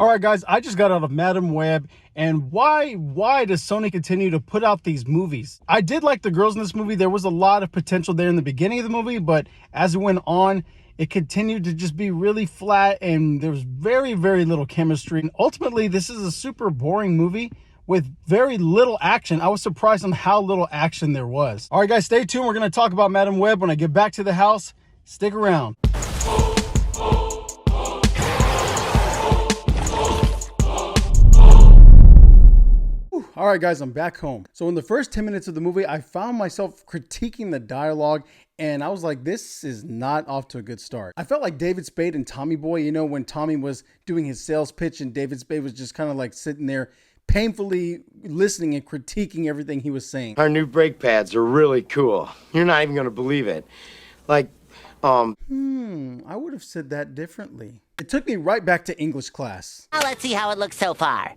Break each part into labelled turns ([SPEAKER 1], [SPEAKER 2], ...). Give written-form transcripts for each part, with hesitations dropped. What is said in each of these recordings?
[SPEAKER 1] All right, guys, I just got out of Madam Web, and why does Sony continue to put out these movies? I did like the girls in this movie. There was a lot of potential there in the beginning of the movie, but as it went on, it continued to just be really flat, and there was very, very little chemistry. And ultimately, this is a super boring movie with very little action. I was surprised on how little action there was. All right, guys, stay tuned. We're going to talk about Madam Web when I get back to the house. Stick around. All right, guys, I'm back home. So in the first 10 minutes of the movie, I found myself critiquing the dialogue, and I was like, this is not off to a good start. I felt like David Spade and Tommy Boy, you know, when Tommy was doing his sales pitch and David Spade was just kind of like sitting there painfully listening and critiquing everything he was saying.
[SPEAKER 2] Our new brake pads are really cool. You're not even going to believe it. Like,
[SPEAKER 1] I would have said that differently. It took me right back to English class.
[SPEAKER 3] Now let's see how it looks so far.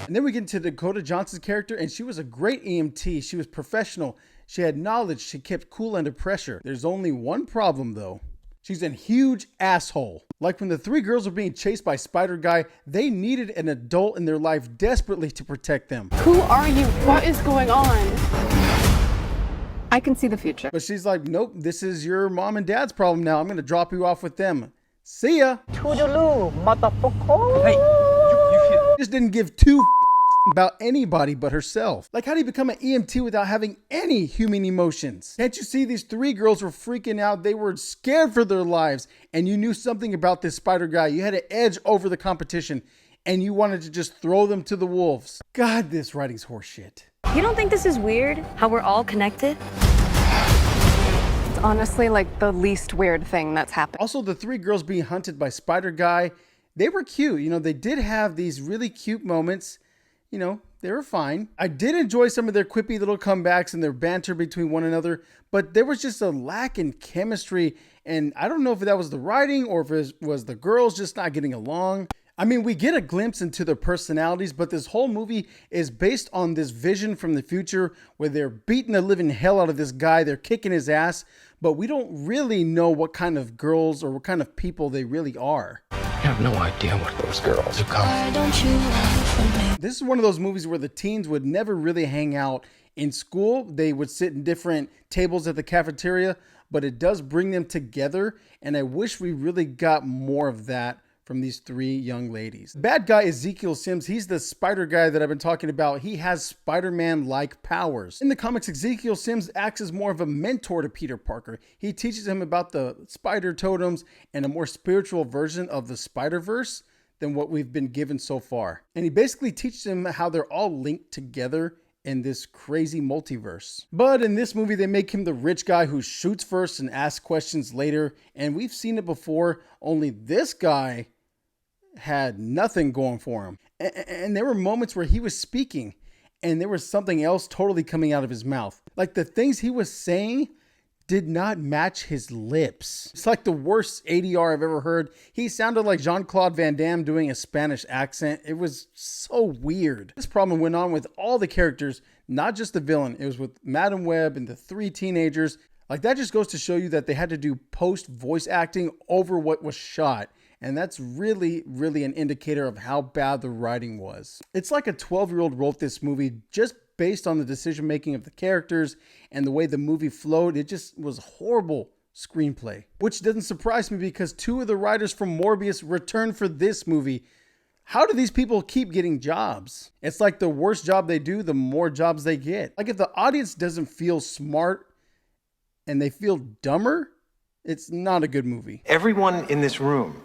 [SPEAKER 1] And then we get into Dakota Johnson's character, and she was a great EMT. She was professional. She had knowledge. She kept cool under pressure. There's only one problem, though. She's a huge asshole. Like when the three girls were being chased by Spider Guy, they needed an adult in their life desperately to protect them.
[SPEAKER 4] Who are you? What is going on? I can see the future.
[SPEAKER 1] But she's like, nope, this is your mom and dad's problem now. I'm going to drop you off with them. See ya.
[SPEAKER 5] Toodaloo, motherfucker.
[SPEAKER 6] Hey, you
[SPEAKER 1] Just didn't give two about anybody but herself. Like, how do you become an EMT without having any human emotions? Can't you see these three girls were freaking out? They were scared for their lives, and you knew something about this Spider Guy. You had an edge over the competition, and you wanted to just throw them to the wolves. God, this writing's horseshit.
[SPEAKER 7] You don't think this is weird? How we're all connected?
[SPEAKER 4] It's honestly like the least weird thing that's happened.
[SPEAKER 1] Also, the three girls being hunted by Spider Guy, they were cute. You know, they did have these really cute moments. You know, they were fine. I did enjoy some of their quippy little comebacks and their banter between one another, but there was just a lack in chemistry. And I don't know if that was the writing or if it was the girls just not getting along. I mean, we get a glimpse into their personalities, but this whole movie is based on this vision from the future where they're beating the living hell out of this guy. They're kicking his ass, but we don't really know what kind of girls or what kind of people they really are.
[SPEAKER 6] I have no idea what those girls are coming.
[SPEAKER 1] This is one of those movies where the teens would never really hang out in school. They would sit in different tables at the cafeteria, but it does bring them together. And I wish we really got more of that from these three young ladies. The bad guy, Ezekiel Sims, he's the Spider Guy that I've been talking about. He has Spider-Man-like powers. In the comics, Ezekiel Sims acts as more of a mentor to Peter Parker. He teaches him about the spider totems and a more spiritual version of the Spider-Verse than what we've been given so far. And he basically teaches him how they're all linked together in this crazy multiverse. But in this movie, they make him the rich guy who shoots first and asks questions later. And we've seen it before, only this guy had nothing going for him. And there were moments where he was speaking and there was something else totally coming out of his mouth. Like the things he was saying did not match his lips. It's like the worst ADR I've ever heard. He sounded like Jean-Claude Van Damme doing a Spanish accent. It was so weird. This problem went on with all the characters, not just the villain. It was with Madam Web and the three teenagers. Like that just goes to show you that they had to do post voice acting over what was shot. And that's really, really an indicator of how bad the writing was. It's like a 12-year-old wrote this movie just based on the decision-making of the characters and the way the movie flowed. It just was horrible screenplay, which doesn't surprise me because two of the writers from Morbius returned for this movie. How do these people keep getting jobs? It's like the worse job they do, the more jobs they get. Like if the audience doesn't feel smart and they feel dumber, it's not a good movie.
[SPEAKER 8] Everyone in this room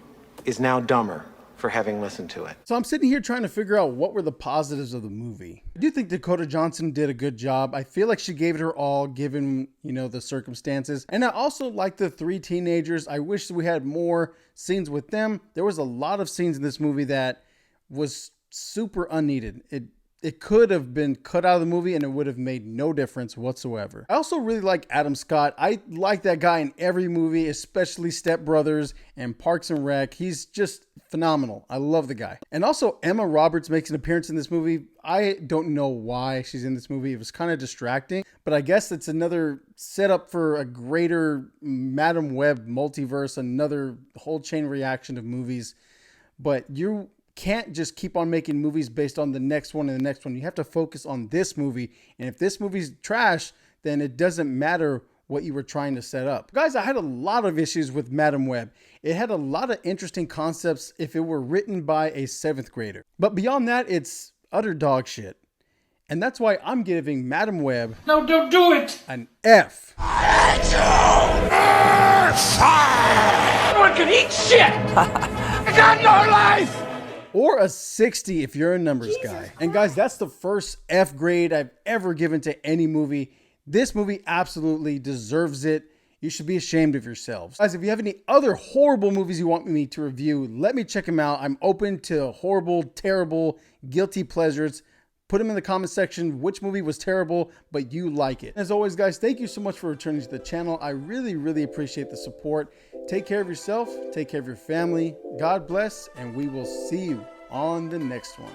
[SPEAKER 8] is now dumber for having listened to it.
[SPEAKER 1] So I'm sitting here trying to figure out what were the positives of the movie. I do think Dakota Johnson did a good job. I feel like she gave it her all given, you know, the circumstances. And I also like the three teenagers. I wish we had more scenes with them. There was a lot of scenes in this movie that was super unneeded. It it could have been cut out of the movie and it would have made no difference whatsoever. I also really like Adam Scott. I like that guy in every movie, especially Step Brothers and Parks and Rec. He's just phenomenal. I love the guy. And also Emma Roberts makes an appearance in this movie. I don't know why she's in this movie. It was kind of distracting, but I guess it's another setup for a greater Madam Web multiverse, another whole chain reaction of movies. But you can't just keep on making movies based on the next one and the next one. You have to focus on this movie. And if this movie's trash, then it doesn't matter what you were trying to set up. Guys, I had a lot of issues with Madam Web. It had a lot of interesting concepts if it were written by a 7th grader. But beyond that, it's utter dog shit. And that's why I'm giving Madam Web...
[SPEAKER 6] No, don't do it!
[SPEAKER 1] ...an F.
[SPEAKER 6] Everyone can eat shit! I got no life!
[SPEAKER 1] Or a 60 if you're a numbers guy. And guys, that's the first F grade I've ever given to any movie. This movie absolutely deserves it. You should be ashamed of yourselves. Guys, if you have any other horrible movies you want me to review, let me check them out. I'm open to horrible, terrible, guilty pleasures. Put them in the comment section which movie was terrible, but you like it. As always, guys, thank you so much for returning to the channel. I really, really appreciate the support. Take care of yourself. Take care of your family. God bless, and we will see you on the next one.